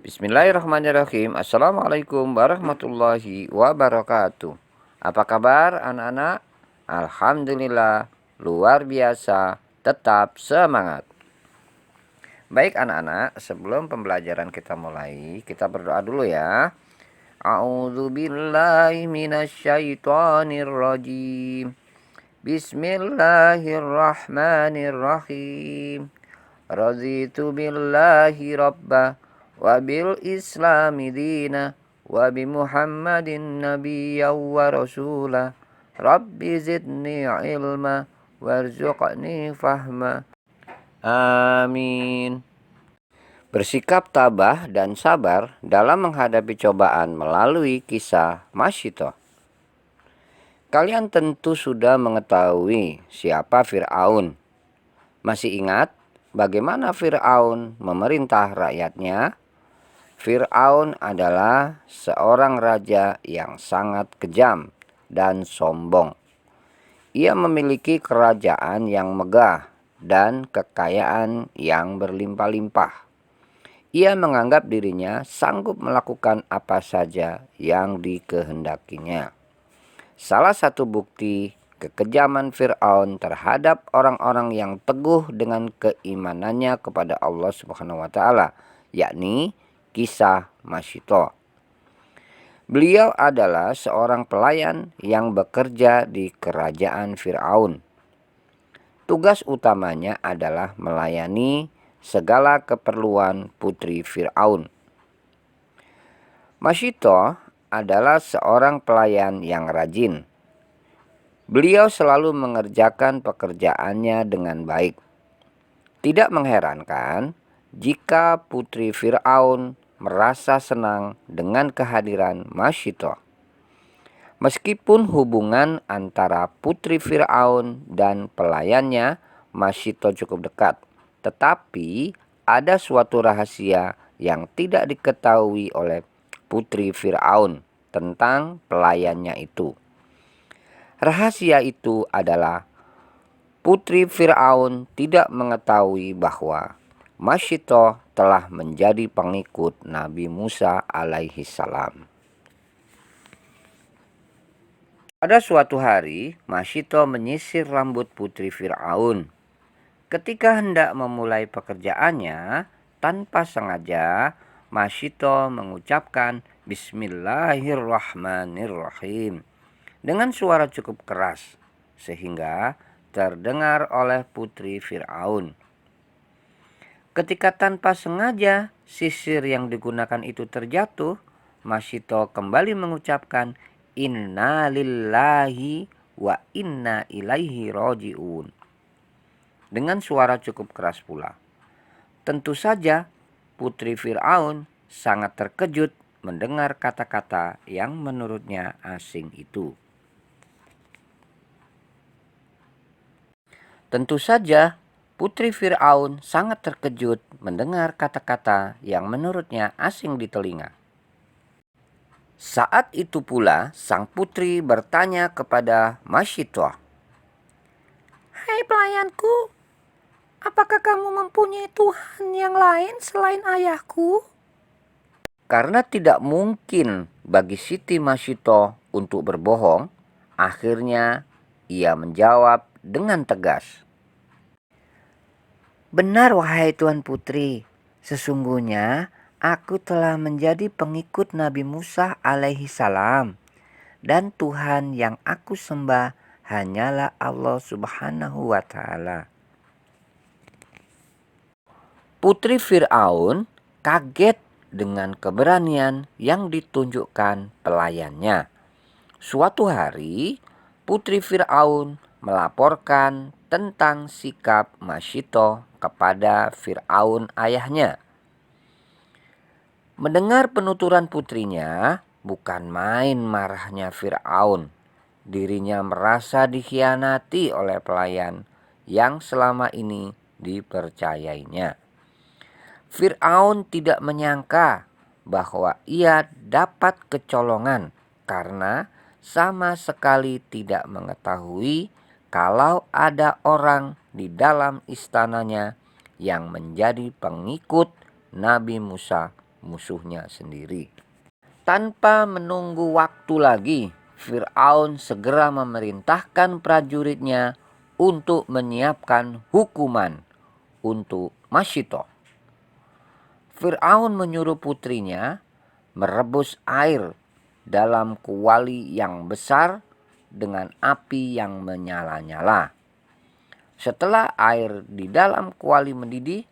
Bismillahirrahmanirrahim. Assalamualaikum warahmatullahi wabarakatuh. Apa kabar anak-anak? Alhamdulillah, luar biasa. Tetap semangat. Baik anak-anak, sebelum pembelajaran kita mulai, kita berdoa dulu ya. A'udzu billahi minasyaitonir rajim. Bismillahirrahmanirrahim. Raditu billahi rabba wa bil islami dina wa bi muhammadin nabiyya wa rasula. Rabbi zidni ilma warzuqni fahma. Amin. Bersikap tabah dan sabar dalam menghadapi cobaan melalui kisah Masyito. Kalian tentu sudah mengetahui siapa Fir'aun. Masih ingat bagaimana Fir'aun memerintah rakyatnya? Fir'aun adalah seorang raja yang sangat kejam dan sombong. Ia memiliki kerajaan yang megah dan kekayaan yang berlimpah-limpah. Ia menganggap dirinya sanggup melakukan apa saja yang dikehendakinya. Salah satu bukti kekejaman Fir'aun terhadap orang-orang yang teguh dengan keimanannya kepada Allah Subhanahu wa taala, yakni kisah Masyito. Beliau adalah seorang pelayan yang bekerja di kerajaan Fir'aun. Tugas utamanya adalah melayani segala keperluan putri Fir'aun. Masyito adalah seorang pelayan yang rajin. Beliau selalu mengerjakan pekerjaannya dengan baik. Tidak mengherankan jika putri Fir'aun merasa senang dengan kehadiran Masyito. Meskipun hubungan antara putri Fir'aun dan pelayannya Masyito cukup dekat, tetapi ada suatu rahasia yang tidak diketahui oleh putri Fir'aun tentang pelayannya itu. Rahasia itu adalah putri Fir'aun tidak mengetahui bahwa Masyito telah menjadi pengikut Nabi Musa alaihi salam. Pada suatu hari, Masyito menyisir rambut putri Fir'aun. Ketika hendak memulai pekerjaannya, tanpa sengaja Masyito mengucapkan Bismillahirrahmanirrahim dengan suara cukup keras sehingga terdengar oleh putri Fir'aun. Ketika tanpa sengaja sisir yang digunakan itu terjatuh, Masyito kembali mengucapkan Inna lillahi wa inna ilaihi roji'un dengan suara cukup keras pula. Tentu saja putri Fir'aun sangat terkejut mendengar kata-kata yang menurutnya asing itu. Tentu saja putri Fir'aun sangat terkejut mendengar kata-kata yang menurutnya asing di telinga. Saat itu pula sang putri bertanya kepada Masyito, "Hai pelayanku, apakah kamu mempunyai Tuhan yang lain selain ayahku?" Karena tidak mungkin bagi Siti Masyito untuk berbohong, akhirnya ia menjawab dengan tegas, "Benar wahai Tuan Putri, sesungguhnya aku telah menjadi pengikut Nabi Musa alaihi salam, dan Tuhan yang aku sembah hanyalah Allah Subhanahu wa taala." Putri Fir'aun kaget dengan keberanian yang ditunjukkan pelayannya. Suatu hari, putri Fir'aun melaporkan tentang sikap Masyito kepada Fir'aun ayahnya. Mendengar penuturan putrinya, bukan main marahnya Fir'aun. Dirinya merasa dikhianati oleh pelayan yang selama ini dipercayainya. Fir'aun tidak menyangka bahwa ia dapat kecolongan karena sama sekali tidak mengetahui kalau ada orang di dalam istananya yang menjadi pengikut Nabi Musa musuhnya sendiri. Tanpa menunggu waktu lagi, Fir'aun segera memerintahkan prajuritnya untuk menyiapkan hukuman untuk Masyito. Fir'aun menyuruh putrinya merebus air dalam kuali yang besar dengan api yang menyala-nyala. Setelah air di dalam kuali mendidih,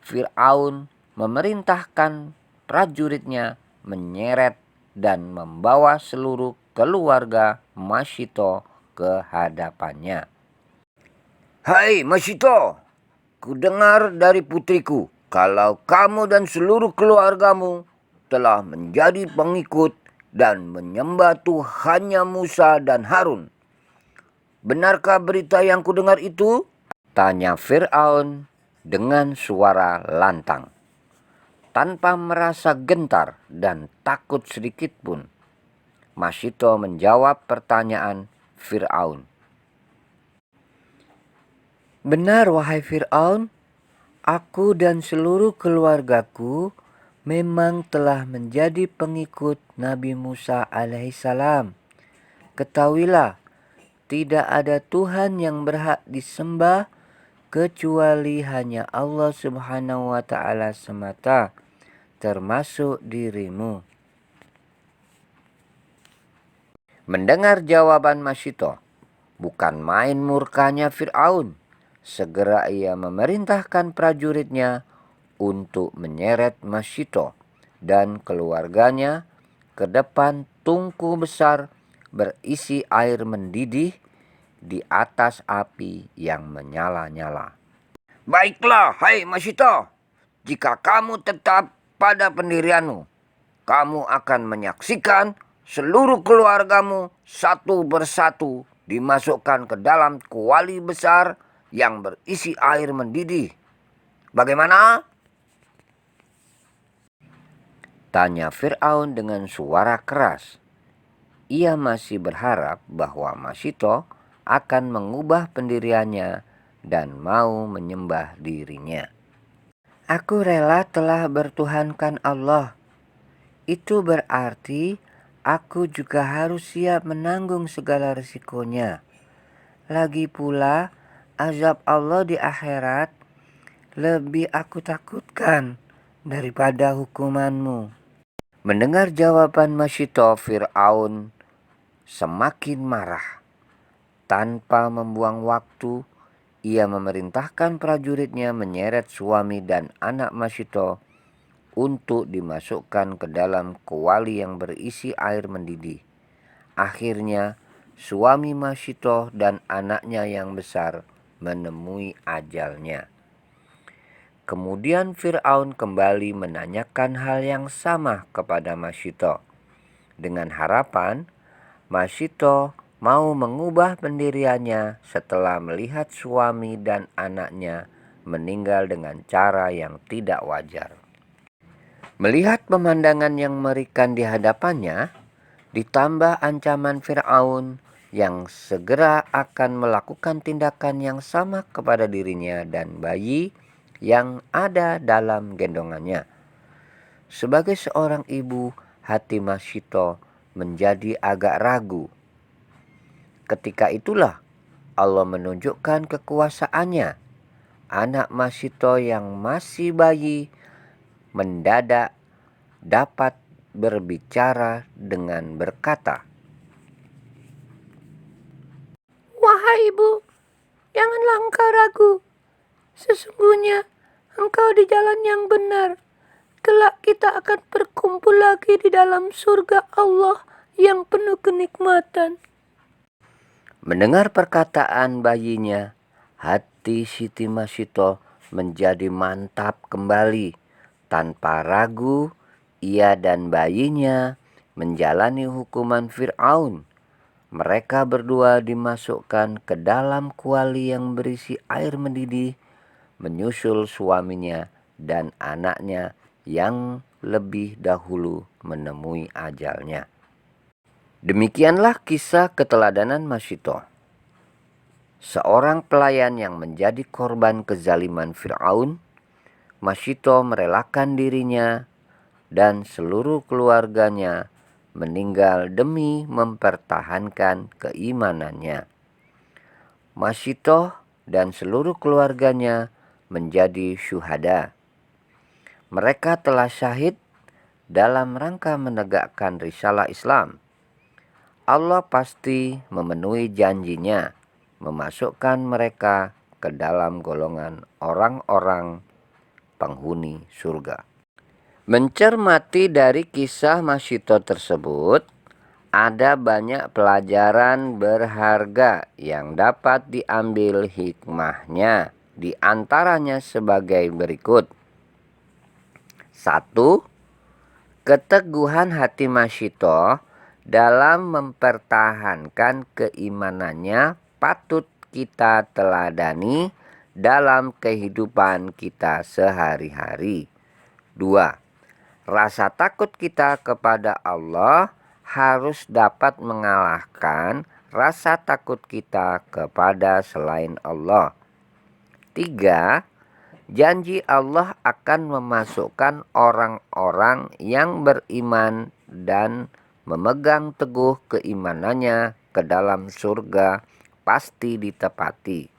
Fir'aun memerintahkan prajuritnya menyeret dan membawa seluruh keluarga Masyito ke hadapannya. "Hai Masyito, kudengar dari putriku kalau kamu dan seluruh keluargamu telah menjadi pengikut dan menyembah Tuhannya Musa dan Harun. Benarkah berita yang kudengar itu?" tanya Fir'aun dengan suara lantang. Tanpa merasa gentar dan takut sedikit pun, Masyito menjawab pertanyaan Fir'aun. "Benar, wahai Fir'aun, aku dan seluruh keluargaku memang telah menjadi pengikut Nabi Musa alaihissalam. Ketahuilah, tidak ada Tuhan yang berhak disembah kecuali hanya Allah Subhanahu wa Ta'ala semata, termasuk dirimu." Mendengar jawaban Masyito, bukan main murkanya Fir'aun. Segera ia memerintahkan prajuritnya untuk menyeret Masyito dan keluarganya ke depan tungku besar berisi air mendidih di atas api yang menyala-nyala. "Baiklah, hai Masyito, jika kamu tetap pada pendirianmu, kamu akan menyaksikan seluruh keluargamu satu persatu dimasukkan ke dalam kuali besar yang berisi air mendidih. Bagaimana?" tanya Fir'aun dengan suara keras. Ia masih berharap bahwa Masyito akan mengubah pendiriannya dan mau menyembah dirinya. "Aku rela telah bertuhankan Allah. Itu berarti aku juga harus siap menanggung segala risikonya. Lagi pula, azab Allah di akhirat lebih aku takutkan daripada hukumanmu." Mendengar jawaban Masyito, Fir'aun semakin marah. Tanpa membuang waktu, ia memerintahkan prajuritnya menyeret suami dan anak Masyito untuk dimasukkan ke dalam kuali yang berisi air mendidih. Akhirnya, suami Masyito dan anaknya yang besar menemui ajalnya. Kemudian Fir'aun kembali menanyakan hal yang sama kepada Masyito, dengan harapan Masyito mau mengubah pendiriannya setelah melihat suami dan anaknya meninggal dengan cara yang tidak wajar. Melihat pemandangan yang mengerikan di hadapannya, ditambah ancaman Fir'aun yang segera akan melakukan tindakan yang sama kepada dirinya dan bayi yang ada dalam gendongannya. Sebagai seorang ibu, hati Masyito menjadi agak ragu. Ketika itulah Allah menunjukkan kekuasaannya. Anak Masyito yang masih bayi mendadak dapat berbicara dengan berkata, "Wahai ibu, janganlah engkau ragu. Sesungguhnya engkau di jalan yang benar. Kelak kita akan berkumpul lagi di dalam surga Allah yang penuh kenikmatan." Mendengar perkataan bayinya, hati Siti Masyito menjadi mantap kembali. Tanpa ragu, ia dan bayinya menjalani hukuman Fir'aun. Mereka berdua dimasukkan ke dalam kuali yang berisi air mendidih, menyusul suaminya dan anaknya yang lebih dahulu menemui ajalnya. Demikianlah kisah keteladanan Masyito, seorang pelayan yang menjadi korban kezaliman Fir'aun. Masyito merelakan dirinya dan seluruh keluarganya meninggal demi mempertahankan keimanannya. Masyitoh dan seluruh keluarganya menjadi syuhada. Mereka telah syahid dalam rangka menegakkan risalah Islam. Allah pasti memenuhi janjinya, memasukkan mereka ke dalam golongan orang-orang penghuni surga. Mencermati dari kisah Masyito tersebut, ada banyak pelajaran berharga yang dapat diambil hikmahnya. Di antaranya sebagai berikut. 1. Keteguhan hati Masyito dalam mempertahankan keimanannya patut kita teladani dalam kehidupan kita sehari-hari. 2. Rasa takut kita kepada Allah harus dapat mengalahkan rasa takut kita kepada selain Allah. 3. Janji Allah akan memasukkan orang-orang yang beriman dan memegang teguh keimanannya ke dalam surga pasti ditepati.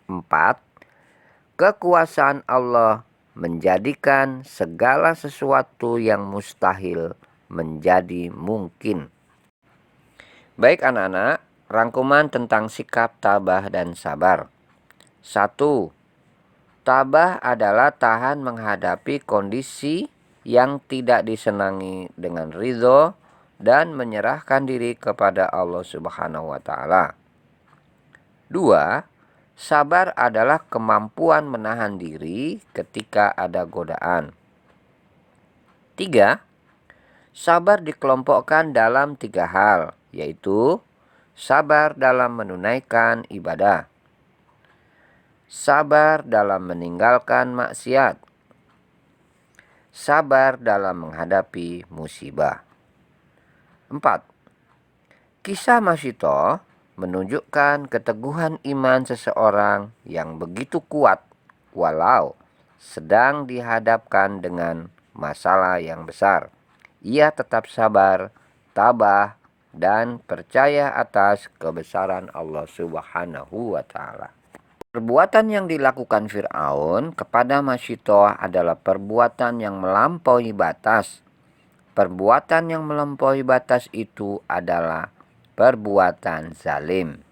4. Kekuasaan Allah menjadikan segala sesuatu yang mustahil menjadi mungkin. Baik anak-anak, rangkuman tentang sikap tabah dan sabar. 1. Tabah adalah tahan menghadapi kondisi yang tidak disenangi dengan ridho dan menyerahkan diri kepada Allah Subhanahu wa Ta'ala. 2. Sabar adalah kemampuan menahan diri ketika ada godaan. 3. Sabar dikelompokkan dalam 3 hal, yaitu sabar dalam menunaikan ibadah, sabar dalam meninggalkan maksiat, sabar dalam menghadapi musibah. 4. Kisah Masyito menunjukkan keteguhan iman seseorang yang begitu kuat walau sedang dihadapkan dengan masalah yang besar. Ia tetap sabar, tabah, dan percaya atas kebesaran Allah Subhanahu wa Ta'ala. Perbuatan yang dilakukan Fir'aun kepada Masyito adalah perbuatan yang melampaui batas. Perbuatan yang melampaui batas itu adalah perbuatan zalim.